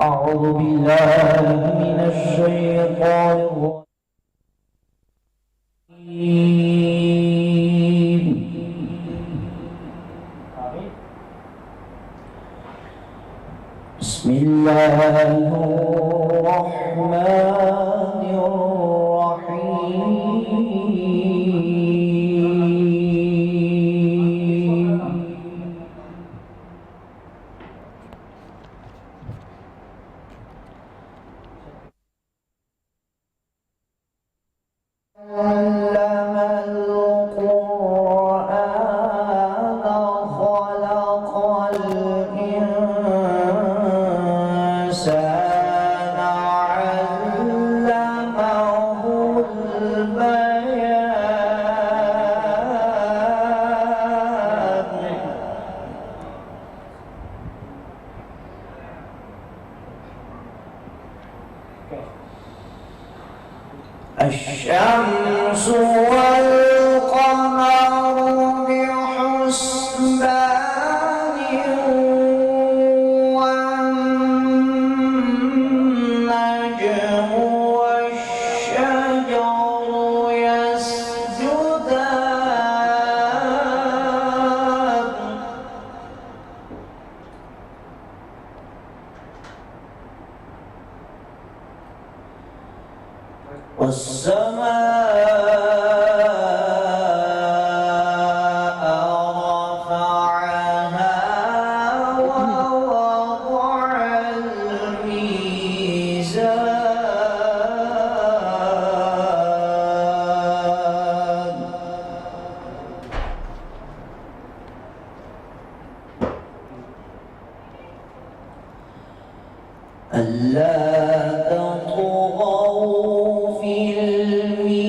أعوذ بالله من الشيطان الرجيم. بسم الله الرحمن الرحيم. علم القرآن خلق الإنسان علمه البيان. الشمس والقمر بحسبان والنجم والشجر يسجدان. والسماء رفعها ووضع الميزان. ألا تطغوا في الميزان.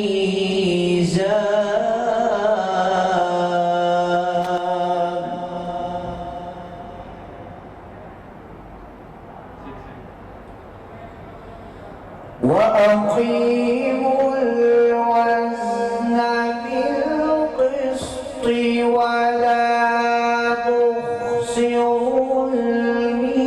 وأقيموا الوزن بالقسط ولا تخسروا الميزان.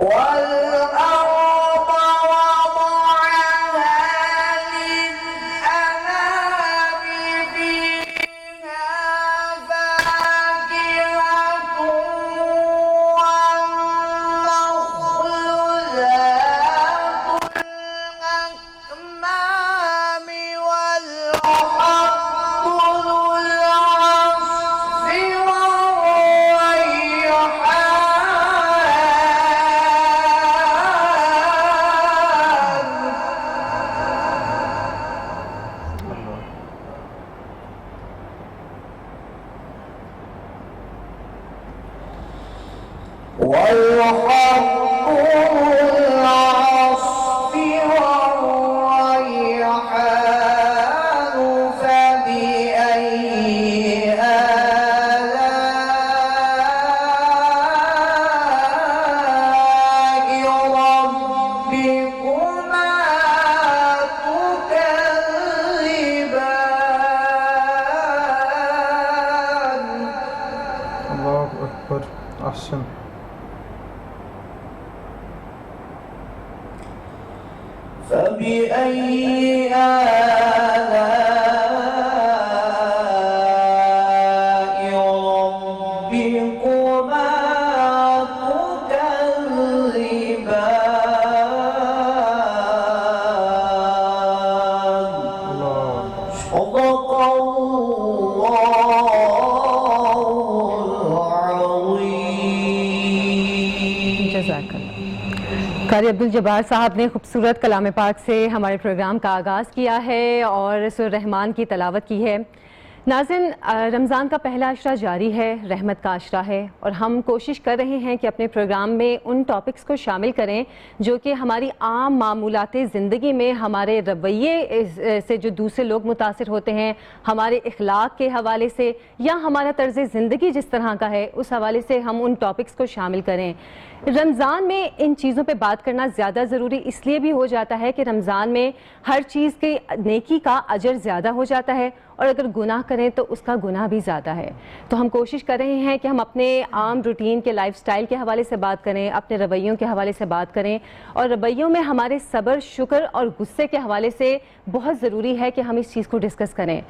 والأرض وضعها للأنام فيها فاكهة والنخل ذات الأكمام والحب ذو العصف والريحان. والحب والعصف والريحان. فبأي آلاء ربكما تكذبان. الله أكبر. أحسن. فبأي آلاء ربكما تكذبان. صدق الله العظيم. جزاک اللہ. قاری عبدالجبار صاحب نے خوبصورت کلام پاک سے ہمارے پروگرام کا آغاز کیا ہے اور سورہ رحمان کی تلاوت کی ہے. ناظرین، رمضان کا پہلا عشرہ جاری ہے، رحمت کا عشرہ ہے، اور ہم کوشش کر رہے ہیں کہ اپنے پروگرام میں ان ٹاپکس کو شامل کریں جو کہ ہماری عام معمولات زندگی میں ہمارے رویے سے جو دوسرے لوگ متاثر ہوتے ہیں، ہمارے اخلاق کے حوالے سے یا ہمارا طرز زندگی جس طرح کا ہے اس حوالے سے ہم ان ٹاپکس کو شامل کریں۔ رمضان میں ان چیزوں پہ بات کرنا زیادہ ضروری اس لیے بھی ہو جاتا ہے کہ رمضان میں ہر چیز کی نیکی کا اجر زیادہ ہو جاتا ہے، اور اگر گناہ کریں تو اس کا گناہ بھی زیادہ ہے۔ تو ہم کوشش کر رہے ہیں کہ ہم اپنے عام روٹین کے لائف سٹائل کے حوالے سے بات کریں، اپنے رویوں کے حوالے سے بات کریں، اور رویوں میں ہمارے صبر، شکر اور غصے کے حوالے سے بہت ضروری ہے کہ ہم اس چیز کو ڈسکس کریں۔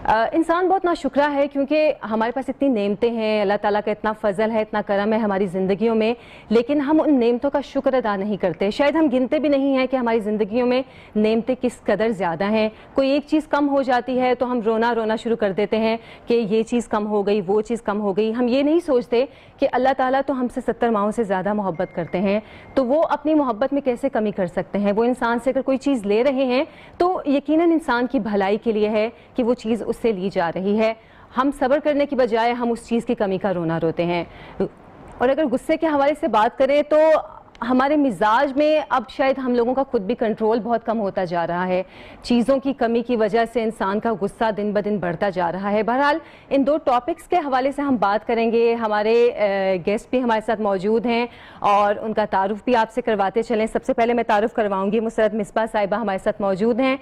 انسان بہت ناشکرہ ہے کیونکہ ہمارے پاس اتنی نعمتیں ہیں، اللہ تعالیٰ کا اتنا فضل ہے، اتنا کرم ہے ہماری زندگیوں میں، لیکن ہم ان نعمتوں کا شکر ادا نہیں کرتے۔ شاید ہم گنتے بھی نہیں ہیں کہ ہماری زندگیوں میں نعمتیں کس قدر زیادہ ہیں۔ کوئی ایک چیز کم ہو جاتی ہے تو ہم رونا شروع کر دیتے ہیں کہ یہ چیز کم ہو گئی، وہ چیز کم ہو گئی۔ ہم یہ نہیں سوچتے کہ اللہ تعالیٰ تو ہم سے 70 ماؤں سے زیادہ محبت کرتے ہیں، تو وہ اپنی محبت میں کیسے کمی کر سکتے ہیں؟ وہ انسان سے اگر کوئی چیز لے رہے ہیں تو یقیناً انسان کی بھلائی کے لیے ہے کہ وہ چیز اس سے لی جا رہی ہے۔ ہم صبر کرنے کی بجائے ہم اس چیز کی کمی کا رونا روتے ہیں۔ اور اگر غصے کے حوالے سے بات کریں تو ہمارے مزاج میں اب شاید ہم لوگوں کا خود بھی کنٹرول بہت کم ہوتا جا رہا ہے۔ چیزوں کی کمی کی وجہ سے انسان کا غصہ دن بدن بڑھتا جا رہا ہے۔ بہرحال ان دو ٹاپکس کے حوالے سے ہم بات کریں گے۔ ہمارے گیسٹ بھی ہمارے ساتھ موجود ہیں اور ان کا تعارف بھی آپ سے کرواتے چلیں۔ سب سے پہلے میں تعارف کرواؤں گی، مسرت مصباح صاحبہ ہمارے ساتھ موجود ہیں،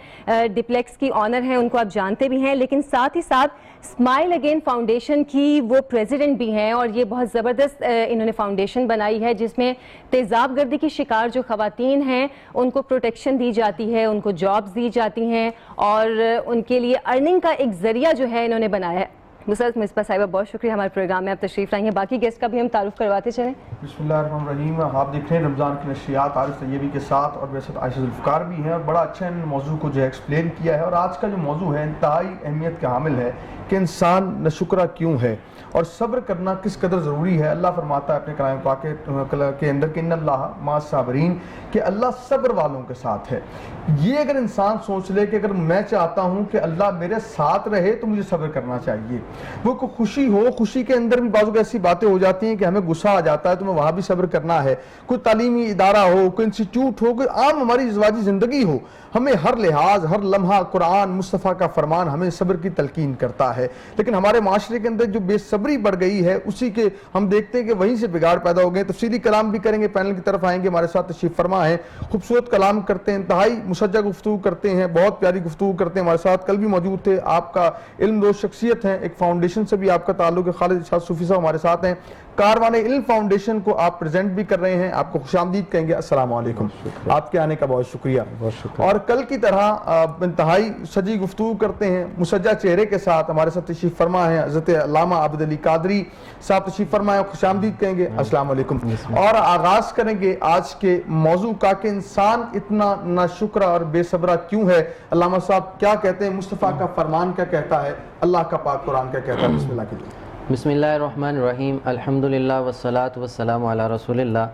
ڈپلیکس کی آنر ہیں، ان کو آپ جانتے بھی ہیں، لیکن ساتھ ہی ساتھ اسمائل اگین فاؤنڈیشن کی وہ پریزیڈنٹ بھی ہیں، اور یہ بہت زبردست انہوں نے فاؤنڈیشن بنائی ہے جس میں تیزاب گردی کی شکار جو خواتین ہیں ان کو پروٹیکشن دی جاتی ہے، ان کو جابز دی جاتی ہیں، اور ان کے لیے ارننگ کا ایک ذریعہ جو ہے انہوں نے بنایا ہے۔ مسرت مصباح صاحبہ بہت شکریہ ہمارے پروگرام میں آپ تشریف لائی ہیں۔ باقی گیسٹ کا بھی ہم تعارف کرواتے چلیں۔ بسم اللہ الرحمن الرحیم۔ آپ دیکھ رہے ہیں رمضان کی نشریات عارف طیبی کے ساتھ، اور ویسے عائشہ ذوالفقار بھی ہیں، اور بڑا اچھا ان موضوع کو جو ہے ایکسپلین کیا ہے۔ اور آج کا جو موضوع ہے انتہائی اہمیت کا حامل ہے کہ انسان ناشکرہ کیوں ہے اور صبر کرنا کس قدر ضروری ہے۔ اللہ فرماتا ہے اپنے کلام پاک کے اندر کہ ان اللہ مع الصابرین، کہ اللہ صبر والوں کے ساتھ ہے۔ یہ اگر انسان سوچ لے کہ اگر میں چاہتا ہوں کہ اللہ میرے ساتھ رہے تو مجھے صبر کرنا چاہیے۔ وہ کوئی خوشی ہو، خوشی کے اندر بھی بعض ایسی باتیں ہو جاتی ہیں کہ ہمیں غصہ آ جاتا ہے تو وہاں بھی صبر کرنا ہے۔ کوئی تعلیمی ادارہ ہو، کوئی انسٹیٹیوٹ ہو، کوئی عام ہماری ازدواجی زندگی ہو، ہمیں ہر لحاظ، ہر لمحہ قرآن مصطفیٰ کا فرمان ہمیں صبر کی تلقین کرتا ہے۔ لیکن ہمارے معاشرے کے اندر جو بے صبری بڑھ گئی ہے اسی کے ہم دیکھتے ہیں کہ وہیں سے بگاڑ پیدا ہو گئے۔ تفصیلی کلام بھی کریں گے، پینل کی طرف آئیں گے، ہمارے ساتھ تشریف فرما ہیں، خوبصورت کلام کرتے ہیں، انتہائی مسجع گفتگو کرتے ہیں، بہت پیاری گفتگو کرتے ہیں، ہمارے ساتھ کل بھی موجود تھے۔ آپ کا علم دوست شخصیت ہیں، ایک فاؤنڈیشن سے بھی آپ کا تعلق ہے، خالد ارشاد صوفی صاحب ہمارے ساتھ ہیں، کاروان علم فاؤنڈیشن کو آپ پریزنٹ بھی کر رہے ہیں۔ آپ کو خوش آمدید کہیں گے، السلام علیکم، آپ کے آنے کا بہت شکریہ۔ اور کل کی طرح انتہائی سجی گفتگو کرتے ہیں، مسجع چہرے کے ساتھ ہمارے ساتھ تشریف فرما ہے حضرت علامہ عابد علی قادری صاحب تشریف فرمائے، خوش آمدید کہیں گے، السلام علیکم۔ اور آغاز کریں گے آج کے موضوع کا کہ انسان اتنا ناشکرہ اور بے صبرہ کیوں ہے۔ علامہ صاحب کیا کہتے ہیں، مصطفیٰ کا فرمان کیا کہتا ہے، اللہ کا پاک قرآن کیا کہتا ہے؟ بسم اللہ کیجیے۔ بسم اللہ الرحمن الرحیم، الحمدللہ والصلاة والسلام علی رسول اللہ۔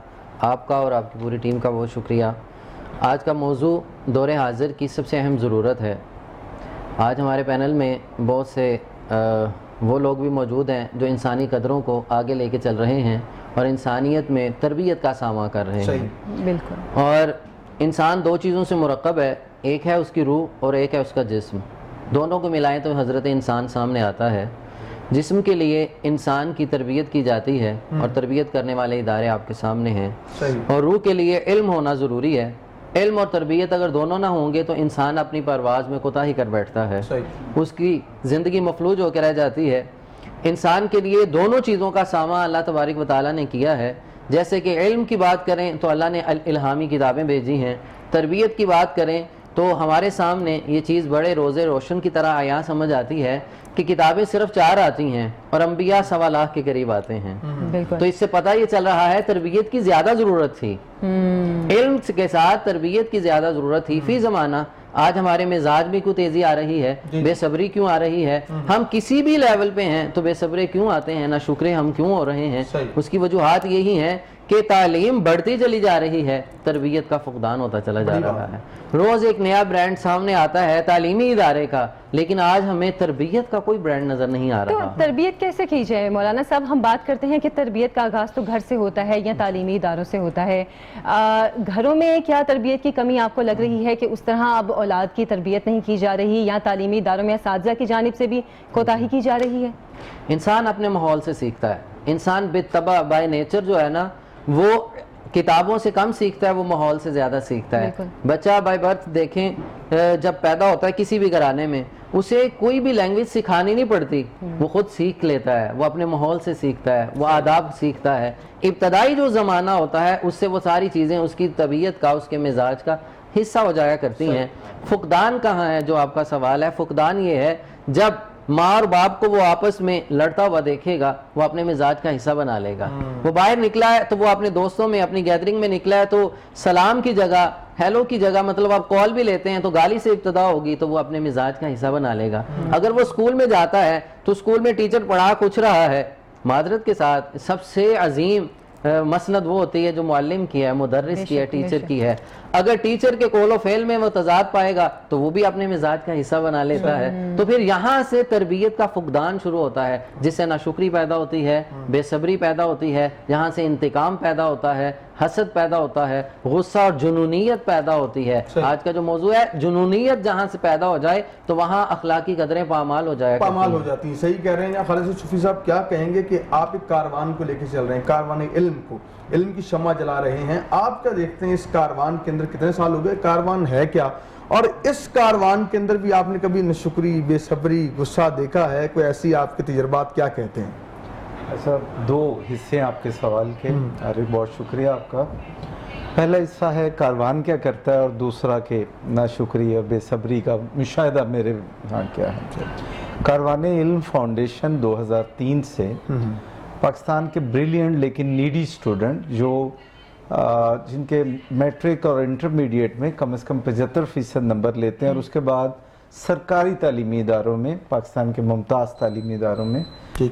آپ کا اور آپ کی پوری ٹیم کا بہت شکریہ۔ آج کا موضوع دور حاضر کی سب سے اہم ضرورت ہے۔ آج ہمارے پینل میں بہت سے وہ لوگ بھی موجود ہیں جو انسانی قدروں کو آگے لے کے چل رہے ہیں اور انسانیت میں تربیت کا سامنا کر رہے ہیں۔ بالکل۔ اور انسان دو چیزوں سے مرکب ہے، ایک ہے اس کی روح اور ایک ہے اس کا جسم۔ دونوں کو ملائیں تو حضرت انسان سامنے آتا ہے۔ جسم کے لیے انسان کی تربیت کی جاتی ہے اور تربیت کرنے والے ادارے آپ کے سامنے ہیں، اور روح کے لیے علم ہونا ضروری ہے۔ علم اور تربیت اگر دونوں نہ ہوں گے تو انسان اپنی پرواز میں کوتاہی کر بیٹھتا ہے، اس کی زندگی مفلوج ہو کے رہ جاتی ہے۔ انسان کے لیے دونوں چیزوں کا سامنا اللہ تبارک و تعالیٰ نے کیا ہے۔ جیسے کہ علم کی بات کریں تو اللہ نے الہامی کتابیں بھیجی ہیں، تربیت کی بات کریں تو ہمارے سامنے یہ چیز بڑے روزے روشن کی طرح عیاں سمجھ آتی ہے کہ کتابیں صرف 4 آتی ہیں اور انبیاء 1.25 لاکھ کے قریب آتے ہیں۔ تو اس سے پتہ یہ چل رہا ہے تربیت کی زیادہ ضرورت تھی، علم کے ساتھ تربیت کی زیادہ ضرورت تھی فی زمانہ۔ آج ہمارے مزاج میں کوئی تیزی آ رہی ہے، بے صبری کیوں آ رہی ہے، ہم کسی بھی لیول پہ ہیں تو بے صبرے کیوں آتے ہیں، نہ شکرے ہم کیوں ہو رہے ہیں؟ اس کی وجوہات یہی ہیں کہ تعلیم بڑھتی چلی جا رہی ہے، تربیت کا فقدان ہوتا چلا جا رہا ہے. روز ایک نیا برانڈ سامنے آتا ہے تعلیمی ادارے کا، لیکن آج ہمیں تربیت کا کوئی برانڈ نظر نہیں آ تو رہا. تربیت کیسے کی جائے مولانا صاحب؟ ہم بات کرتے ہیں کہ تربیت کا آغاز تو گھر سے ہوتا ہے یا تعلیمی اداروں سے ہوتا ہے. گھروں میں کیا تربیت کی کمی آپ کو لگ رہی ہے کہ اس طرح اب اولاد کی تربیت نہیں کی جا رہی، یا تعلیمی اداروں میں اساتذہ کی جانب سے بھی کوتاہی کی جا رہی ہے؟ انسان اپنے ماحول سے سیکھتا ہے. انسان بے طبع بائی نیچر جو ہے نا، وہ کتابوں سے کم سیکھتا ہے، وہ ماحول سے زیادہ سیکھتا ہے. بچہ بائی برتھ دیکھیں، جب پیدا ہوتا ہے کسی بھی گھرانے میں، اسے کوئی بھی لینگویج سکھانی نہیں پڑتی، وہ خود سیکھ لیتا ہے، وہ اپنے ماحول سے سیکھتا ہے، وہ آداب سیکھتا ہے. ابتدائی جو زمانہ ہوتا ہے اس سے وہ ساری چیزیں اس کی طبیعت کا، اس کے مزاج کا حصہ ہو جایا کرتی ہیں. فقدان کہاں ہے جو آپ کا سوال ہے؟ فقدان یہ ہے جب ماں اور باپ کو وہ آپس میں لڑتا ہوا دیکھے گا، وہ اپنے مزاج کا حصہ بنا لے گا. وہ باہر نکلا ہے تو وہ اپنے دوستوں میں، اپنی گیدرنگ میں نکلا ہے تو سلام کی جگہ، ہیلو کی جگہ، مطلب آپ کال بھی لیتے ہیں تو گالی سے ابتدا ہوگی، تو وہ اپنے مزاج کا حصہ بنا لے گا. اگر وہ اسکول میں جاتا ہے تو اسکول میں ٹیچر پڑھا کچھ رہا ہے، معذرت کے ساتھ سب سے عظیم مسند وہ ہوتی ہے جو معلم کی ہے، مدرس کی ہے، ٹیچر کی ہے. اگر ٹیچر کے قول و فعل میں وہ تضاد پائے گا تو وہ بھی اپنے مزاج کا حصہ بنا لیتا ہے. تو پھر یہاں سے تربیت کا فقدان شروع ہوتا ہے، جس سے ناشکری پیدا ہوتی ہے، بے صبری پیدا ہوتی ہے، یہاں سے انتقام پیدا ہوتا ہے، حسد پیدا ہوتا ہے، غصہ اور جنونیت پیدا ہوتی ہے. آج کا جو موضوع ہے، جنونیت جہاں سے پیدا ہو جائے تو وہاں اخلاقی قدریں پامال ہو جاتی ہیں. صحیح کہہ رہے ہیں. خالد صوفی صاحب کیا کہیں گے کہ آپ ایک کاروان کو لے کے چل رہے ہیں، کاروان علم کو، علم کی شمع جلا رہے ہیں. آپ کیا دیکھتے ہیں اس کاروان کے اندر؟ کتنے سال ہو گئے؟ کاروان ہے کیا؟ اور اس کاروان کے اندر بھی آپ نے کبھی ناشکری، بے صبری، غصہ دیکھا ہے؟ کوئی ایسی آپ کے تجربات کیا کہتے ہیں؟ ایسا دو حصے آپ کے سوال کے. عارف بہت شکریہ آپ کا. پہلا حصہ ہے کاروان کیا کرتا ہے، اور دوسرا کہ ناشکری اور بے صبری کا مشاہدہ میرے ہاں کیا ہے. کاروان علم فاؤنڈیشن 2003 سے پاکستان کے بریلینٹ لیکن نیڈی اسٹوڈنٹ جو جن کے میٹرک اور انٹرمیڈیٹ میں کم از کم 75% نمبر لیتے ہیں، اور اس کے بعد سرکاری تعلیمی اداروں میں، پاکستان کے ممتاز تعلیمی اداروں میں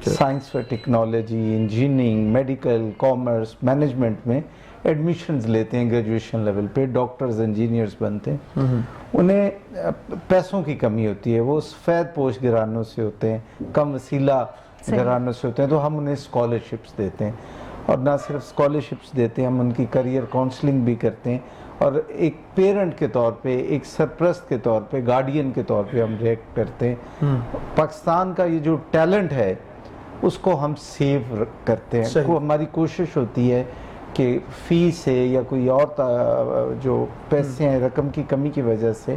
سائنس و technology, engineering, medical, commerce, management میں ایڈمیشنز لیتے ہیں. گریجویشن لیول پہ ڈاکٹرز، انجینئرز بنتے ہیں. انہیں پیسوں کی کمی ہوتی ہے، وہ سفید پوش گھرانوں سے ہوتے ہیں، کم وسیلہ گھرانوں سے ہوتے ہیں، تو ہم انہیں اسکالرشپس دیتے ہیں. اور نہ صرف اسکالرشپس دیتے ہیں، ہم ان کی کریئر کاؤنسلنگ بھی کرتے ہیں، اور ایک پیرنٹ کے طور پہ، ایک سرپرست کے طور پہ، گارڈین کے طور پہ ہم ریئیکٹ کرتے ہیں. پاکستان کا یہ جو ٹیلنٹ ہے اس کو ہم سیو کرتے ہیں. ہماری کوشش ہوتی ہے کہ فیس ہے یا کوئی اور جو پیسے ہیں، رقم کی کمی کی وجہ سے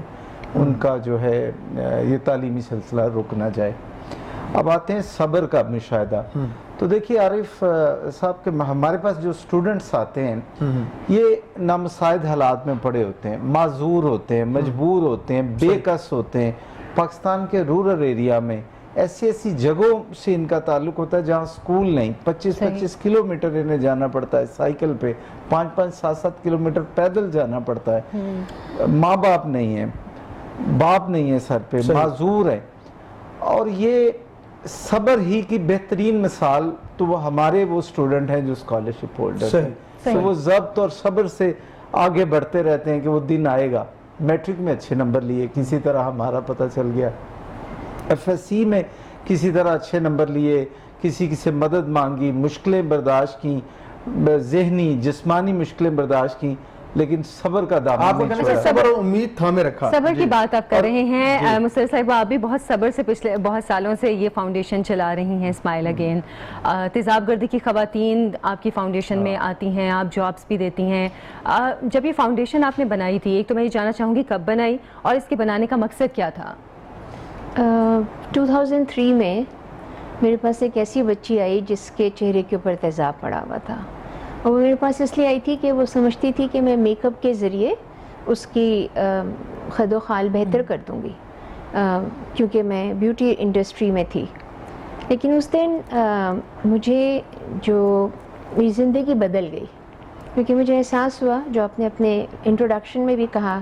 ان کا جو ہے یہ تعلیمی سلسلہ رک نہ جائے. اب آتے ہیں صبر کا مشاہدہ. تو دیکھیے عارف صاحب کہ ہمارے پاس جو اسٹوڈنٹس آتے ہیں یہ نامساعد حالات میں پڑے ہوتے ہیں، معذور ہوتے ہیں، مجبور ہوتے ہیں، بے کس ہوتے ہیں. پاکستان کے رورل ایریا میں ایسی جگہوں سے ان کا تعلق ہوتا ہے جہاں سکول نہیں، 25 کلومیٹر انہیں جانا پڑتا ہے سائیکل پہ، 5-7 کلومیٹر پیدل جانا پڑتا ہے. ماں باپ نہیں ہیں، باپ نہیں ہے سر پہ، معذور ہے. اور یہ صبر ہی کی بہترین مثال تو وہ ہمارے وہ اسٹوڈنٹ ہیں جو اسکالرشپ ہولڈر ہیں. تو وہ ضبط اور صبر سے آگے بڑھتے رہتے ہیں کہ وہ دن آئے گا. میٹرک میں اچھے نمبر لیے، کسی طرح ہمارا پتہ چل گیا. ایف ایس سی میں کسی طرح اچھے نمبر لیے، کسی سے مدد مانگی، مشکلیں برداشت کی، ذہنی جسمانی مشکلیں برداشت کی، لیکن صبر کا دامن نہیں چھوڑا. صبر اور امید تھامے رکھا. صبر کی بات آپ کر رہے ہیں مصر صاحب، آپ بھی بہت صبر سے پچھلے بہت سالوں سے یہ فاؤنڈیشن چلا رہی ہیں، اسمائل اگین. تیزاب گردی کی خواتین آپ کی فاؤنڈیشن میں آتی ہیں، آپ جابس بھی دیتی ہیں. جب یہ فاؤنڈیشن آپ نے بنائی تھی، ایک تو میں یہ جاننا چاہوں گی کب بنائی اور اس کے بنانے کا مقصد کیا تھا؟ 2003 میں میرے پاس ایک ایسی بچی آئی جس کے چہرے کے اوپر تیزاب پڑا ہوا تھا، اور وہ میرے پاس اس لیے آئی تھی کہ وہ سمجھتی تھی کہ میں میک اپ کے ذریعے اس کی خد و خال بہتر کر دوں گی، کیونکہ میں بیوٹی انڈسٹری میں تھی. لیکن اس دن مجھے جو میری زندگی بدل گئی، کیونکہ مجھے احساس ہوا، جو آپ نے اپنے انٹروڈکشن میں بھی کہا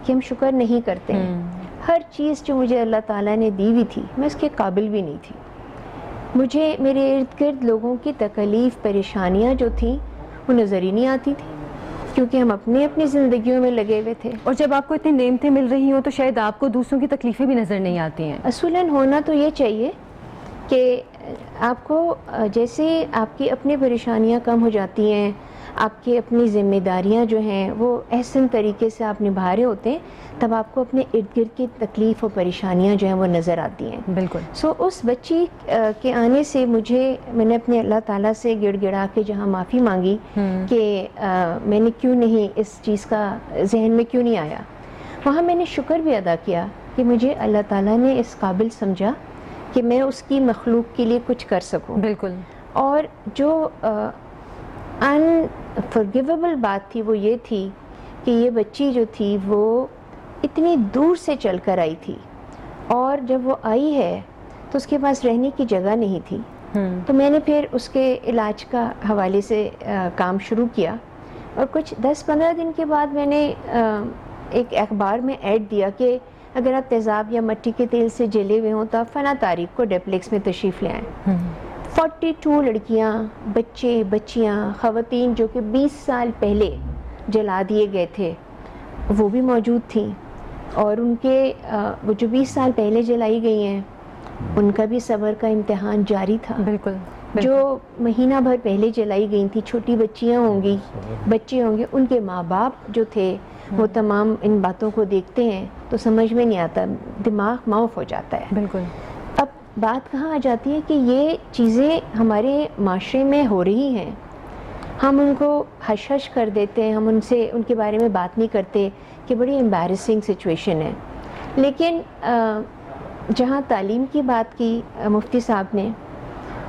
کہ ہم شکر نہیں کرتے ہیں. ہر چیز جو مجھے اللہ تعالیٰ نے دی ہوئی تھی میں اس کے قابل بھی نہیں تھی. مجھے میرے ارد گرد لوگوں کی تکلیف، پریشانیاں جو تھیں وہ نظر ہی نہیں آتی تھی، کیونکہ ہم اپنی زندگیوں میں لگے ہوئے تھے. اور جب آپ کو اتنی نعمتیں مل رہی ہوں تو شاید آپ کو دوسروں کی تکلیفیں بھی نظر نہیں آتی ہیں. اصولاً ہونا تو یہ چاہیے کہ آپ کو جیسے آپ کی اپنی پریشانیاں کم ہو جاتی ہیں، آپ کی اپنی ذمہ داریاں جو ہیں وہ احسن طریقے سے آپ نبھا رہے ہوتے ہیں، تب آپ کو اپنے ارد گرد کی تکلیف اور پریشانیاں جو ہیں وہ نظر آتی ہیں. بالکل. سو اس بچی کے آنے سے میں نے اپنے اللہ تعالیٰ سے گڑ گڑا کے جہاں معافی مانگی کہ میں نے کیوں نہیں اس چیز کا ذہن میں کیوں نہیں آیا، وہاں میں نے شکر بھی ادا کیا کہ مجھے اللہ تعالیٰ نے اس قابل سمجھا کہ میں اس کی مخلوق کے لیے کچھ کر سکوں. بالکل. اور جو انفرگیویبل بات تھی وہ یہ تھی کہ یہ بچی جو تھی وہ اتنی دور سے چل کر آئی تھی، اور جب وہ آئی ہے تو اس کے پاس رہنے کی جگہ نہیں تھی. تو میں نے پھر اس کے علاج کا حوالے سے کام شروع کیا، اور کچھ 10-15 دن کے بعد میں نے ایک اخبار میں ایڈ دیا کہ اگر آپ تیزاب یا مٹی کے تیل سے جلے ہوئے ہوں تو آپ فنا تاریخ کو ڈیپلیکس میں تشریف لے آئیں. 42 لڑکیاں، بچے، بچیاں، خواتین جو کہ 20 سال پہلے جلا دیے گئے تھے وہ بھی موجود تھیں، اور ان کے وہ جو 20 سال پہلے جلائی گئی ہیں ان کا بھی صبر کا امتحان جاری تھا. بالکل. جو مہینہ بھر پہلے جلائی گئی تھیں، چھوٹی بچیاں ہوں گی، بچے ہوں گے، ان کے ماں باپ جو تھے وہ تمام ان باتوں کو دیکھتے ہیں تو سمجھ میں نہیں آتا، دماغ معاف ہو جاتا ہے. بالکل. اب بات کہاں آ جاتی ہے کہ یہ چیزیں ہمارے معاشرے میں ہو رہی ہیں، ہم ان کو ہش ہش کر دیتے ہیں، ہم ان کے بارے میں بات نہیں کرتے کہ بڑی امبیرسنگ سچویشن ہے. لیکن جہاں تعلیم کی بات کی مفتی صاحب نے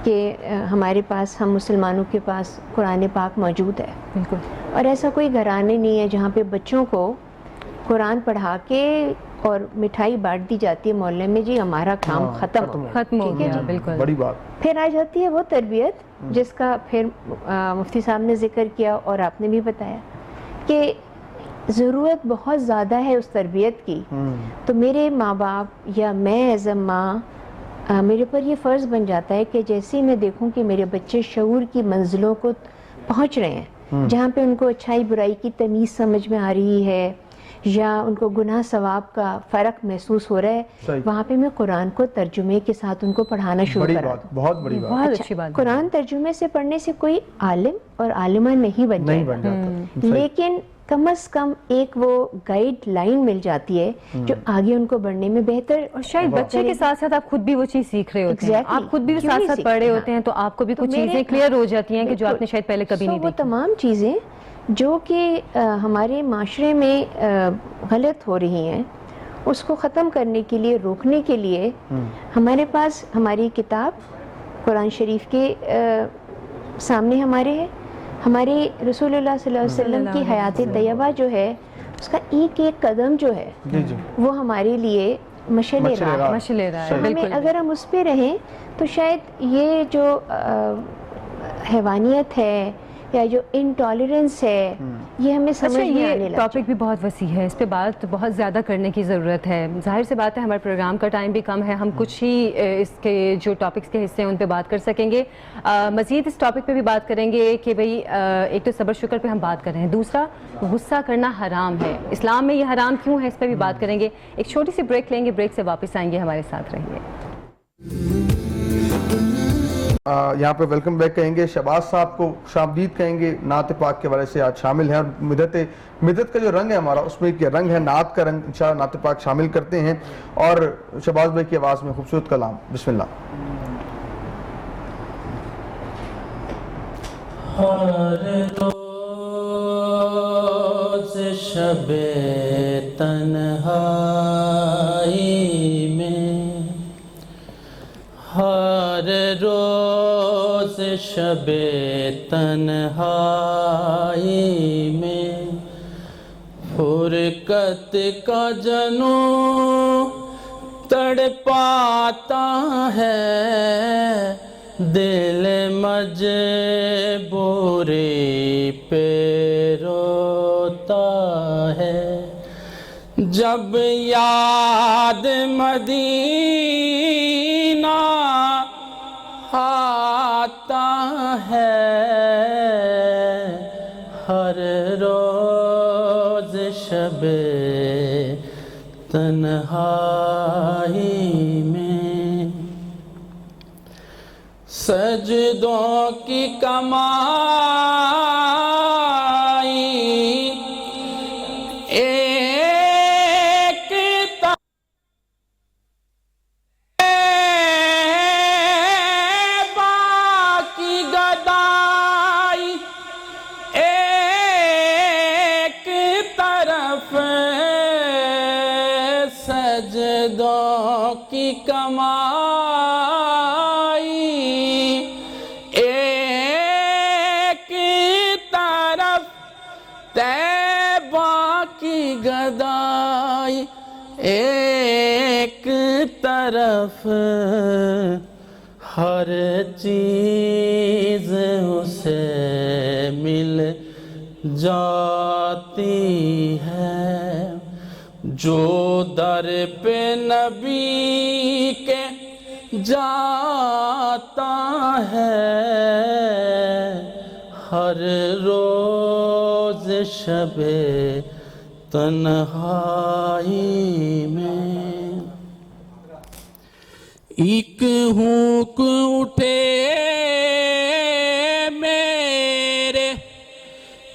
کہ ہمارے پاس، ہم مسلمانوں کے پاس قرآن پاک موجود ہے. بالکل. اور ایسا کوئی گھرانے نہیں ہے جہاں پہ بچوں کو قرآن پڑھا کے اور مٹھائی بانٹ دی جاتی ہے محلے میں، جی ہمارا کام ختم ہو گیا. بالکل. بڑی بات. پھر آ جاتی ہے وہ تربیت جس کا پھر مفتی صاحب نے ذکر کیا اور آپ نے بھی بتایا کہ ضرورت بہت زیادہ ہے اس تربیت کی. تو میرے ماں باپ یا میں ایز اے ماں، میرے پر یہ فرض بن جاتا ہے کہ جیسے ہی میں دیکھوں کہ میرے بچے شعور کی منزلوں کو پہنچ رہے ہیں، جہاں پہ ان کو اچھائی برائی کی تمیز سمجھ میں آ رہی ہے یا ان کو گناہ ثواب کا فرق محسوس ہو رہا ہے، وہاں پہ میں قرآن کو ترجمے کے ساتھ ان کو پڑھانا شروع کرا. بہت بڑی بات. بہت اچھی بات. قرآن ترجمے سے پڑھنے سے کوئی عالم اور عالمہ نہیں بن جاتا، لیکن کم از کم ایک وہ گائیڈ لائن مل جاتی ہے جو آگے ان کو بڑھنے میں بہتر. اور شاید بچے کے ساتھ ساتھ آپ خود بھی وہ چیز سیکھ رہے ہوتے ہیں، آپ خود بھی ساتھ ساتھ پڑھ رہے ہوتے ہیں، تو آپ کو بھی کچھ چیزیں کلیئر ہو جاتی ہیں کہ جو آپ نے شاید پہلے کبھی نہیں دیکھی. وہ تمام چیزیں جو کہ ہمارے معاشرے میں غلط ہو رہی ہیں اس کو ختم کرنے کے لیے، روکنے کے لیے ہمارے پاس ہماری کتاب قرآن شریف کے سامنے ہمارے ہے، ہمارے رسول اللہ صلی اللہ علیہ وسلم کی حیات طیبہ جو ہے اس کا ایک ایک قدم جو ہے وہ ہمارے لیے مشعل راہ ہے. ہمیں اگر ہم اس پہ رہیں تو شاید یہ جو حیوانیت ہے یا جو انٹالرنس ہے یہ ہمیں سمجھ میں آنے لگا. ٹاپک بھی بہت وسیع ہے، اس پہ بات بہت زیادہ کرنے کی ضرورت ہے. ظاہر سی بات ہے ہمارے پروگرام کا ٹائم بھی کم ہے، ہم کچھ ہی اس کے جو ٹاپکس کے حصے ہیں ان پہ بات کر سکیں گے. مزید اس ٹاپک پہ بھی بات کریں گے کہ بھئی ایک تو صبر شکر پہ ہم بات کر رہے ہیں، دوسرا غصہ کرنا حرام ہے، اسلام میں یہ حرام کیوں ہے اس پہ بھی بات کریں گے. ایک چھوٹی سی بریک لیں گے، بریک سے واپس آئیں گے، ہمارے ساتھ رہیے. یہاں پہ ویلکم بیک کہیں گے، شہباز صاحب کو خوش آمدید کہیں گے، نعت پاک کے حوالے سے آج شامل ہیں. اور مدت کا جو رنگ ہے ہمارا اس میں ایک رنگ ہے نعت کا رنگ، انشاءاللہ نعت پاک شامل کرتے ہیں. اور شہباز بھائی کی آواز میں خوبصورت کلام. بسم اللہ. ہر روز شب تنہائی میں، ہر روز شب تنہائی میں فرقت کا جنوں تڑپاتا ہے، دل مجبوری پہ روتا ہے. جب یاد مدینہ آتا ہے تنہائی میں، سجدوں کی کمائی ایک باقی گدائی ایک طرف، سجدوں کی کمائی ایک طرف، طیبہ کی گدائی ایک طرف، ہر چیز اسے مل جاتی ہے، جو در پہ نبی کے جاتا ہے، ہر روز شب تنہائی میں، ایک ہونک اٹھے میرے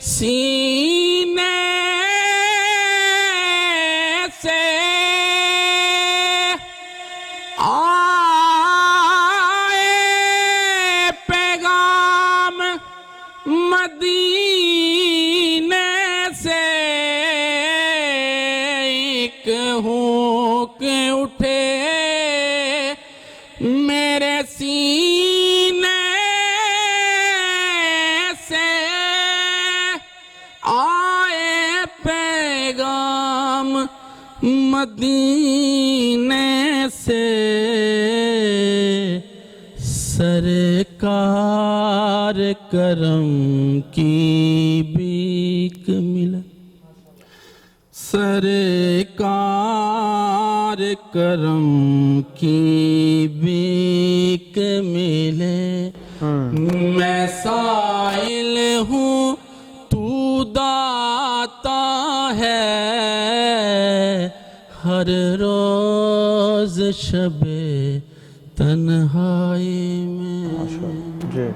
سینے سے، آئے پیغام مدینے سے، ایک ہونک اٹھے میرے سینے سے، آئے پیغام مدینے سے، سرکار کرم کی بھیک ملے، سرکار کرم کی بھیک ملے، میں سائل ہوں تو داتا ہے، ہر روز شب تنہائی میں۔ جی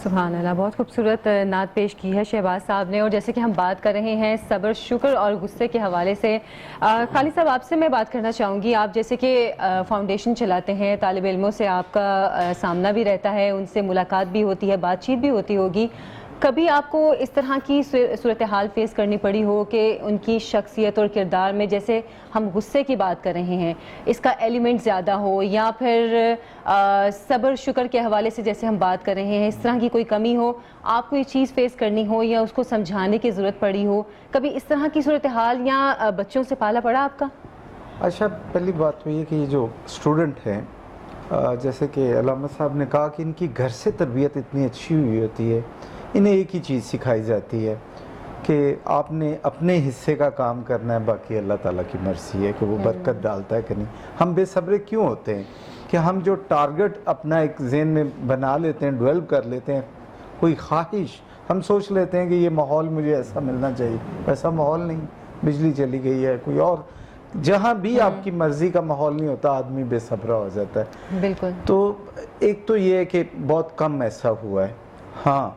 سبحان اللہ، بہت خوبصورت نعت پیش کی ہے شہباز صاحب نے۔ اور جیسے کہ ہم بات کر رہے ہیں صبر، شکر اور غصے کے حوالے سے، خالد صاحب آپ سے میں بات کرنا چاہوں گی۔ آپ جیسے کہ فاؤنڈیشن چلاتے ہیں، طالب علموں سے آپ کا سامنا بھی رہتا ہے، ان سے ملاقات بھی ہوتی ہے، بات چیت بھی ہوتی ہوگی، کبھی آپ کو اس طرح کی صورتحال فیس کرنی پڑی ہو کہ ان کی شخصیت اور کردار میں، جیسے ہم غصے کی بات کر رہے ہیں، اس کا ایلیمنٹ زیادہ ہو، یا پھر صبر شکر کے حوالے سے جیسے ہم بات کر رہے ہیں، اس طرح کی کوئی کمی ہو، آپ کو یہ چیز فیس کرنی ہو یا اس کو سمجھانے کی ضرورت پڑی ہو، کبھی اس طرح کی صورتحال یا بچوں سے پالا پڑا آپ کا؟ اچھا، پہلی بات تو یہ کہ یہ جو اسٹوڈنٹ ہیں، جیسے کہ علامہ صاحب نے کہا کہ ان کی گھر سے تربیت اتنی اچھی ہوئی ہوتی ہے، انہیں ایک ہی چیز سکھائی جاتی ہے کہ آپ نے اپنے حصے کا کام کرنا ہے، باقی اللہ تعالیٰ کی مرضی ہے کہ وہ برکت ڈالتا ہے کہ نہیں۔ ہم بے صبرے کیوں ہوتے ہیں کہ ہم جو ٹارگٹ اپنا ایک ذہن میں بنا لیتے ہیں، ڈویلپ کر لیتے ہیں، کوئی خواہش، ہم سوچ لیتے ہیں کہ یہ ماحول مجھے ایسا ملنا چاہیے، ویسا ماحول نہیں، بجلی چلی گئی ہے، کوئی اور جہاں بھی آپ کی مرضی کا ماحول نہیں ہوتا، آدمی بے صبرا ہو جاتا ہے۔ بالکل۔ تو ایک تو یہ ہے کہ بہت کم ایسا ہوا ہے۔ ہاں،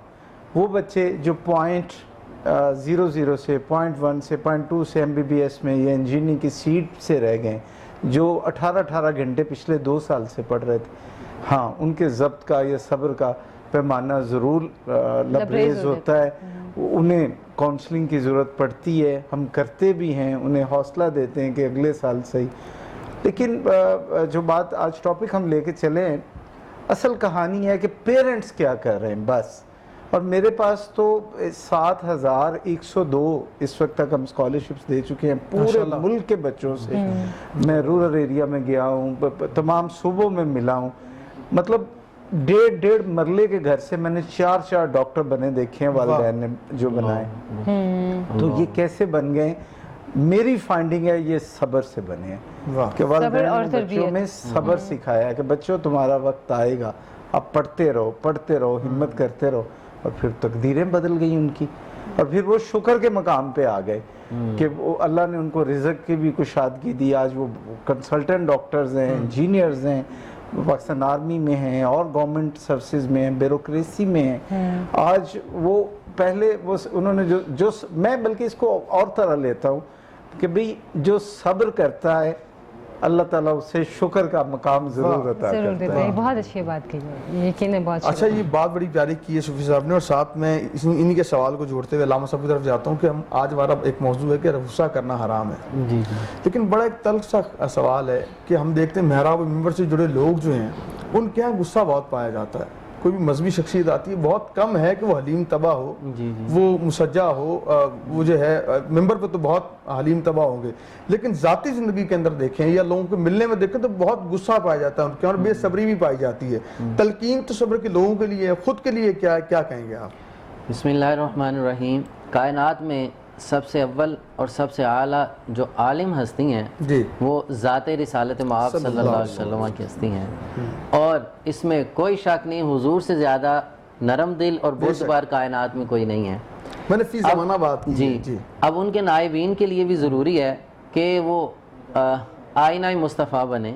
وہ بچے جو 0.00 سے 0.1 سے 0.2 سے MBBS میں یا انجینئرنگ کی سیٹ سے رہ گئے، جو 18 گھنٹے پچھلے 2 سال سے پڑھ رہے تھے، ہاں ان کے ضبط کا یا صبر کا پیمانہ ضرور لبریز ہوتا ہے، انہیں کاؤنسلنگ کی ضرورت پڑتی ہے، ہم کرتے بھی ہیں، انہیں حوصلہ دیتے ہیں کہ اگلے سال صحیح۔ لیکن جو بات آج ٹاپک ہم لے کے چلے ہیں، اصل کہانی ہے کہ پیرنٹس کیا کر رہے ہیں بس۔ اور میرے پاس تو 7102 اس وقت تک ہم اسکالرشپس دے چکے ہیں پورے ملک کے بچوں سے۔ میں رورل ایریا میں گیا ہوں، تمام صوبوں میں ملا ہوں، مطلب 1.5 مرلے کے گھر سے میں نے 4 ڈاکٹر بنے دیکھے ہیں، والدین نے جو بنائے۔ تو یہ کیسے بن گئے؟ میری فائنڈنگ ہے یہ صبر سے بنے ہیں کہ والدین نے بچوں میں صبر سکھایا ہے کہ بچوں تمہارا وقت آئے گا، اب پڑھتے رہو، ہمت کرتے رہو، اور پھر تقدیریں بدل گئی ان کی۔ اور پھر وہ شکر کے مقام پہ آ گئے کہ وہ اللہ نے ان کو رزق کی بھی کشادگی دی. آج وہ کنسلٹنٹ ڈاکٹرز ہیں, انجینئرز ہیں, پاکستان آرمی میں ہیں اور گورنمنٹ سروسز میں ہیں, بیوروکریسی میں ہیں. آج وہ پہلے وہ انہوں نے جو میں بلکہ اس کو اور طرح لیتا ہوں کہ بھئی جو صبر کرتا ہے اللہ تعالیٰ اسے شکر کا مقام ضرور عطا ضرور کرتا دیتے ہے. ہیں. بہت اچھی بات کی ہے, یقیناً بہت اچھا یہ بات بڑی پیاری کی ہے صوفی صاحب نے, اور ساتھ میں انہی کے سوال کو جوڑتے ہوئے علامہ صاحب کی طرف جاتا ہوں کہ ہم آج ہمارا ایک موضوع ہے کہ غصہ کرنا حرام ہے. جی جی لیکن بڑا ایک تلخ سا سوال ہے کہ ہم دیکھتے ہیں محراب و منبر سے جڑے لوگ جو ہیں ان کے یہاں غصہ بہت پایا جاتا ہے. کوئی بھی مذہبی شخصیت آتی ہے, بہت کم ہے کہ وہ حلیم طبع ہو, وہ مسجع ہو, وہ جو ہے ممبر پہ تو بہت حلیم طبع ہوں گے, لیکن ذاتی زندگی کے اندر دیکھیں یا لوگوں کو ملنے میں دیکھیں تو بہت غصہ پایا جاتا ہے ان کے, اور بے صبری بھی پائی جاتی ہے. تلقین تو صبر کے لوگوں کے لیے, خود کے لیے کیا کہیں گے آپ؟ بسم اللہ الرحمن الرحیم. کائنات میں سب سے اول اور سب سے اعلیٰ جو عالم ہستی ہیں جی وہ ذات رسالت مآب صلی اللہ علیہ وسلم کی ہستی ہیں, اور اس میں کوئی شک نہیں حضور سے زیادہ نرم دل اور بردبار کائنات میں کوئی نہیں ہے. میں نے فی زمانہ بات کی. جی اب ان کے نائبین کے لیے بھی ضروری ہے کہ وہ آئینہ مصطفیٰ بنے.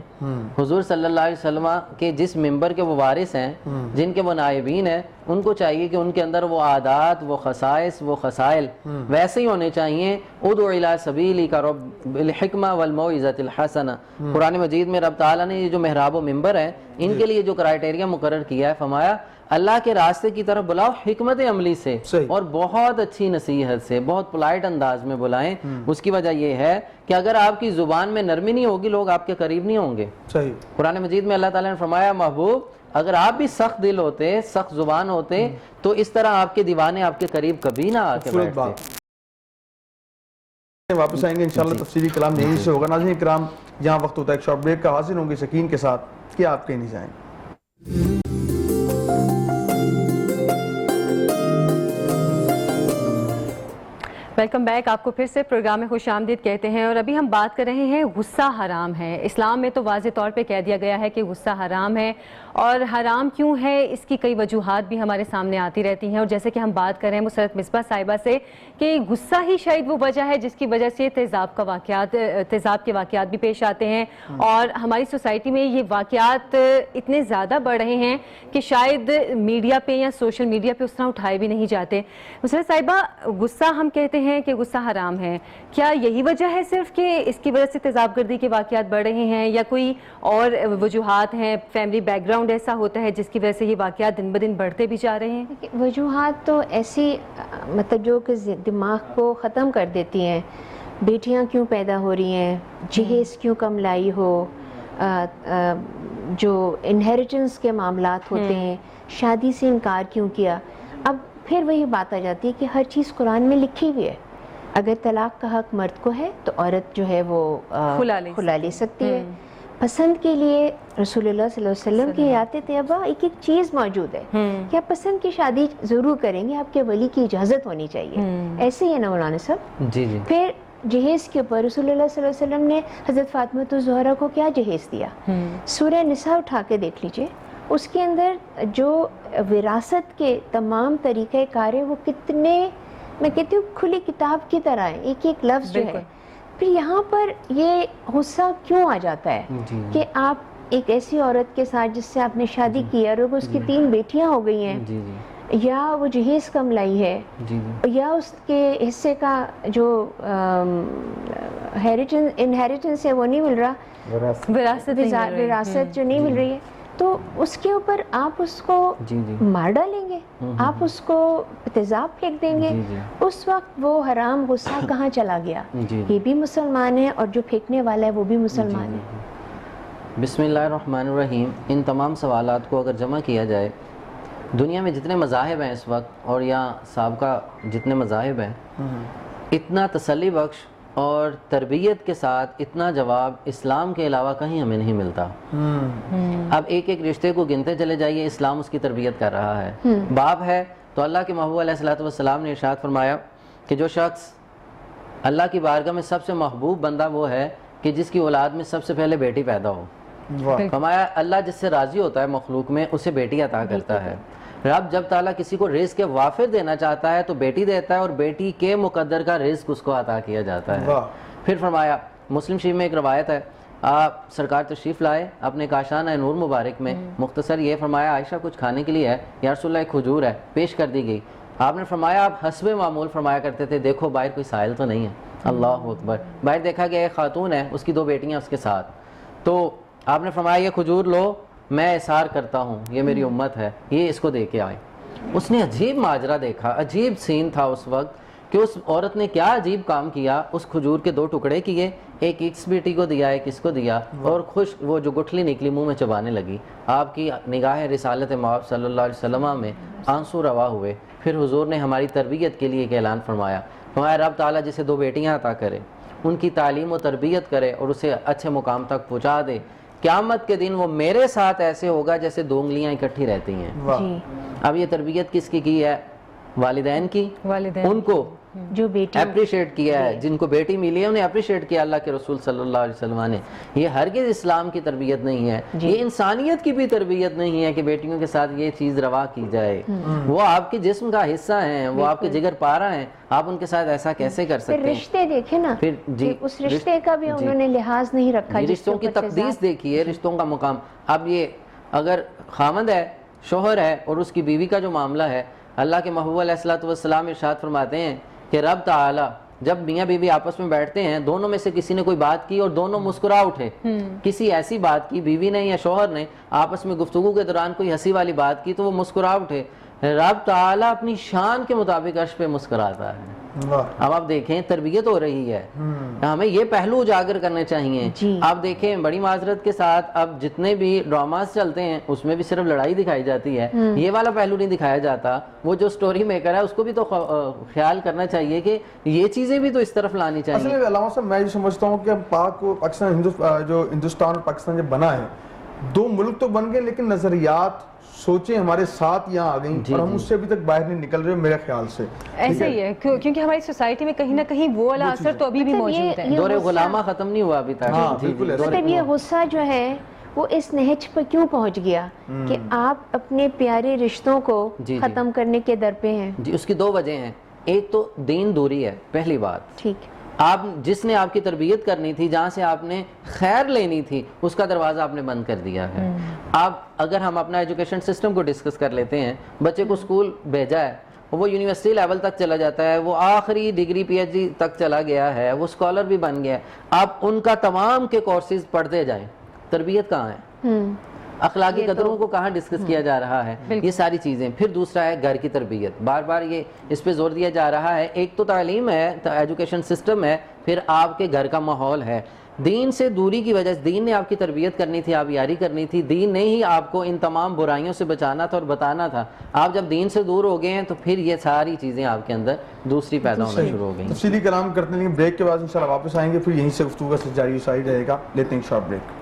حضور صلی اللہ علیہ وسلم کے جس ممبر کے وہ وارث ہیں, جن کے وہ نائبین ہیں, ان کو چاہیے کہ ان کے اندر وہ عادات, وہ خصائص, وہ خصائل ویسے ہی ہونے چاہیے. ادعو الی سبیلک رب بالحکمہ والموعظۃ الحسنہ. قرآن مجید میں رب تعالیٰ نے یہ جو محراب و ممبر ہے ان کے لیے جو کرائٹیریا مقرر کیا ہے, فرمایا اللہ کے راستے کی طرف بلاؤ حکمت عملی سے اور بہت اچھی نصیحت سے, بہت پولائٹ انداز میں بلائیں. اس کی وجہ یہ ہے کہ اگر آپ کی زبان میں نرمی نہیں ہوگی لوگ آپ کے قریب نہیں ہوں گے. صحیح. قرآن مجید میں اللہ تعالیٰ نے فرمایا محبوب اگر آپ بھی سخت دل ہوتے, سخت زبان ہوتے, تو اس طرح آپ کے دیوانے آپ کے قریب کبھی نہ آ کے بیٹھتے. واپس آئیں گے انشاءاللہ, تفصیلی کلام یہیں سے ہوگا. ناظرین کرام یہاں وقت ہوتا ہے ایک شارٹ بریک کا. حاضر ہوں گے سکین کے ساتھ کہ آپ کہیں نہیں جائیں. Welcome back. آپ کو پھر سے پروگرام میں خوش آمدید کہتے ہیں, اور ابھی ہم بات کر رہے ہیں غصہ حرام ہے. اسلام میں تو واضح طور پہ کہہ دیا گیا ہے کہ غصہ حرام ہے, اور حرام کیوں ہے اس کی کئی وجوہات بھی ہمارے سامنے آتی رہتی ہیں. اور جیسے کہ ہم بات کر رہے ہیں مسرت مصباح صاحبہ سے کہ غصہ ہی شاید وہ وجہ ہے جس کی وجہ سے تیزاب کے واقعات بھی پیش آتے ہیں, اور ہماری سوسائٹی میں یہ واقعات اتنے زیادہ بڑھ رہے ہیں کہ شاید میڈیا پہ یا سوشل میڈیا پہ اس طرح اٹھائے بھی نہیں جاتے. مسرت صاحبہ, غصہ ہم کہتے ہیں کہ غصہ حرام ہے, کیا یہی وجہ ہے صرف کہ اس کی وجہ سے تیزاب گردی کے واقعات بڑھ رہے ہیں, یا کوئی اور وجوہات ہیں, فیملی بیک گراؤنڈ ایسا ہوتا ہے جس کی وجہ سے یہ واقعات دن بدن بڑھتے بھی جا رہے ہیں؟ وجوہات تو ایسی مطلب جو کہ دماغ کو ختم کر دیتی ہیں. بیٹیاں کیوں پیدا ہو رہی ہیں, جہیز کیوں کم لائی ہو, جو انہیریٹنس کے معاملات ہوتے ہیں, شادی سے انکار کیوں کیا. اب پھر وہی بات آ جاتی ہے کہ ہر چیز قرآن میں لکھی ہوئی ہے. اگر طلاق کا حق مرد کو ہے تو عورت جو ہے وہ کھلا لے سکتی ہے. پسند کے لیے رسول اللہ صلی اللہ علیہ وسلم کی حیات طیبہ ایک چیز موجود ہے کہ آپ پسند کی شادی ضرور کریں گے, آپ کے ولی کی اجازت ہونی چاہیے. ایسے ہی ہے نا مولانا صاحب؟ جی جی. پھر جہیز کے اوپر رسول اللہ صلی اللہ علیہ وسلم نے حضرت فاطمہ الزہرا کو کیا جہیز دیا. سورہ نساء اٹھا کے دیکھ لیجئے, اس کے اندر جو وراثت کے تمام طریقہ کار ہیں وہ کتنے, میں کہتی ہوں کھلی کتاب کی طرح ہے, ایک ایک لفظ جو ہے. پھر یہاں پر یہ غصہ کیوں آ جاتا ہے کہ آپ ایک ایسی عورت کے ساتھ جس سے آپ نے شادی کی اور اس کی 3 بیٹیاں ہو گئی ہیں, یا وہ جہیز کم لائی ہے, یا اس کے حصے کا جو انہیریٹنس ہے وہ نہیں مل رہا, وراثت جو نہیں مل رہی ہے, تو اس کے اوپر آپ اس کو مار ڈالیں گے, آپ اس کو تیزاب پھینک دیں گے. اس وقت وہ حرام غصہ کہاں چلا گیا؟ یہ بھی مسلمان ہے اور جو پھینکنے والا ہے وہ بھی مسلمان ہے. بسم اللہ الرحمن الرحیم. ان تمام سوالات کو اگر جمع کیا جائے, دنیا میں جتنے مذاہب ہیں اس وقت اور یا سابقہ جتنے مذاہب ہیں, اتنا تسلی بخش اور تربیت کے ساتھ اتنا جواب اسلام کے علاوہ کہیں ہمیں نہیں ملتا. اب ایک ایک رشتے کو گنتے چلے جائیے, اسلام اس کی تربیت کر رہا ہے. باپ ہے تو اللہ کے محبوب علیہ الصلوۃ والسلام نے ارشاد فرمایا کہ جو شخص اللہ کی بارگاہ میں سب سے محبوب بندہ وہ ہے کہ جس کی اولاد میں سب سے پہلے بیٹی پیدا ہو. فرمایا اللہ جس سے راضی ہوتا ہے مخلوق میں اسے بیٹی عطا کرتا ہے. رب جب تعالیٰ کسی کو رزق وافر دینا چاہتا ہے تو بیٹی دیتا ہے، اور بیٹی کے مقدر کا رزق اس کو عطا کیا جاتا ہے۔ پھر فرمایا، مسلم شریف میں ایک روایت ہے، آپ سرکار تشریف لائے اپنے کاشانہ نور مبارک میں، مختصر یہ فرمایا عائشہ کچھ کھانے کے لیے ہے یا رسول اللہ، ایک کھجور ہے، پیش کر دی گئی۔ آپ نے فرمایا آپ حسب معمول فرمایا کرتے تھے دیکھو باہر کوئی سائل تو نہیں ہے، اللہ اکبر، باہر دیکھا گیا ایک خاتون ہے، اس کی 2 بیٹیاں اس کے ساتھ، تو آپ نے فرمایا یہ کھجور لو، میں احسار کرتا ہوں، یہ میری امت ہے، یہ اس کو دے کے آئے۔ اس نے عجیب ماجرا دیکھا، عجیب سین تھا اس وقت کہ اس عورت نے کیا عجیب کام کیا، اس کھجور کے 2 ٹکڑے کیے، ایک اس بیٹی کو دیا، ایک اس کو دیا، اور خوش وہ جو گٹھلی نکلی منہ میں چبانے لگی۔ آپ کی نگاہ رسالت مآب صلی اللہ علیہ وسلم میں آنسو روا ہوئے۔ پھر حضور نے ہماری تربیت کے لیے ایک اعلان فرمایا، فرمایا رب تعالیٰ جسے 2 بیٹیاں عطا کرے، ان کی تعلیم و تربیت کرے اور اسے اچھے مقام تک پہنچا دے، قیامت کے دن وہ میرے ساتھ ایسے ہوگا جیسے 2 انگلیاں اکٹھی رہتی ہیں۔ جی اب یہ تربیت کس کی ہے؟ والدین کی، والدین ان کو جو بیٹی اپریشیٹ کیا ہے، جن کو بیٹی ملی ہے انہیں اپریشیٹ کیا اللہ کے رسول صلی اللہ علیہ وسلم نے۔ یہ ہرگز اسلام کی تربیت نہیں ہے، یہ انسانیت کی بھی تربیت نہیں ہے کہ بیٹیوں کے ساتھ یہ چیز روا کی جائے۔ وہ آپ کے جسم کا حصہ ہیں، وہ آپ کے جگر پارا ہیں، آپ ان کے ساتھ ایسا کیسے کر سکتے ہیں؟ رشتے دیکھیں نا، پھر جی اس رشتے کا بھی انہوں نے لحاظ نہیں رکھا، رشتوں کی تقدیس دیکھیے، رشتوں کا مقام۔ اب یہ اگر خامند ہے، شوہر ہے، اور اس کی بیوی کا جو معاملہ ہے، اللہ کے محبوب علیہ الصلوۃ والسلام ارشاد فرماتے ہیں کہ رب تعالیٰ جب میاں بیوی آپس میں بیٹھتے ہیں، دونوں میں سے کسی نے کوئی بات کی اور دونوں مسکرا اٹھے، کسی ایسی بات کی بیوی نے یا شوہر نے آپس میں گفتگو کے دوران کوئی ہنسی والی بات کی تو وہ مسکرا اٹھے، رب تعالیٰ اپنی شان کے مطابق عرش پہ مسکراتا ہے۔ اب آپ دیکھیں تربیت ہو رہی ہے، ہمیں یہ پہلو اجاگر کرنے چاہیے۔ آپ دیکھیں بڑی معذرت کے ساتھ اب جتنے بھی ڈراماز چلتے ہیں اس میں بھی صرف لڑائی دکھائی جاتی ہے، یہ والا پہلو نہیں دکھایا جاتا۔ وہ جو سٹوری میکر ہے اس کو بھی تو خیال کرنا چاہیے کہ یہ چیزیں بھی تو اس طرف لانی چاہیے۔ اصل میں علامہ صاحب میں یہ سمجھتا ہوں کہ پاکستان جو ہندوستان اور پاکستان جب بنا ہے، 2 ملک تو بن گئے لیکن نظریات سوچیں ہمارے ساتھ یہاں آ گئیں اور ہم اس سے ابھی تک باہر نہیں نکل رہے، میرے خیال سے ایسے ہی ہے، کیونکہ ہماری سوسائٹی میں کہیں نہ کہیں وہ والا اثر تو ابھی بھی موجود ہے۔ دور غلامہ ختم نہیں ہوا ابھی تک۔ مطلب یہ غصہ جو ہے وہ اس نہج پر کیوں پہنچ گیا کہ آپ اپنے پیارے رشتوں کو ختم کرنے کے در پہ ہیں؟ جی اس کی 2 وجہ ہیں، ایک تو دین دوری ہے، پہلی بات، ٹھیک، آپ جس نے آپ کی تربیت کرنی تھی، جہاں سے آپ نے خیر لینی تھی، اس کا دروازہ آپ نے بند کر دیا ہے۔ آپ اگر ہم اپنا ایجوکیشن سسٹم کو ڈسکس کر لیتے ہیں، بچے کو اسکول بھیجا ہے، وہ یونیورسٹی لیول تک چلا جاتا ہے، وہ آخری ڈگری پی ایچ ڈی تک چلا گیا ہے، وہ اسکالر بھی بن گیا ہے، آپ ان کا تمام کے کورسز پڑھتے جائیں، تربیت کہاں ہے؟ اخلاقی قدروں کو کہاں ڈسکس کیا جا رہا ہے؟ یہ ساری چیزیں۔ پھر دوسرا ہے گھر کی تربیت، بار بار یہ اس پہ زور دیا جا رہا ہے، ایک تو تعلیم ہے، ایجوکیشن سسٹم ہے، پھر آپ کے گھر کا ماحول ہے۔ دین سے دوری کی وجہ سے، دین نے آپ کی تربیت کرنی تھی، آپ یاری کرنی تھی، دین نے ہی آپ کو ان تمام برائیوں سے بچانا تھا اور بتانا تھا۔ آپ جب دین سے دور ہو گئے ہیں تو پھر یہ ساری چیزیں آپ کے اندر دوسری پیدا ہونا شروع ہو گئی۔ تفصیلی کلام کرتے ہیں، بریک کے بعد انشاءاللہ واپس آئیں گے، پھر یہیں سے گفتگو کا جاری ساری رہے گا۔ لیتے ہیں ایک شارٹ بریک۔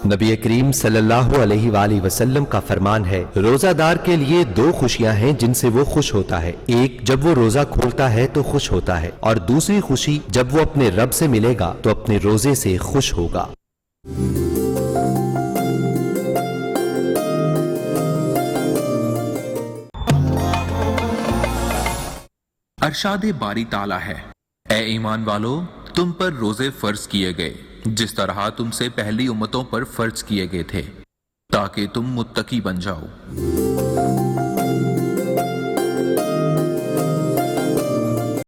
نبی کریم صلی اللہ علیہ وآلہ وسلم کا فرمان ہے، روزہ دار کے لیے 2 خوشیاں ہیں جن سے وہ خوش ہوتا ہے، ایک جب وہ روزہ کھولتا ہے تو خوش ہوتا ہے، اور دوسری خوشی جب وہ اپنے رب سے ملے گا تو اپنے روزے سے خوش ہوگا۔ ارشاد باری تعالیٰ ہے، اے ایمان والو، تم پر روزے فرض کیے گئے جس طرح تم سے پہلی امتوں پر فرض کیے گئے تھے تاکہ تم متقی بن جاؤ۔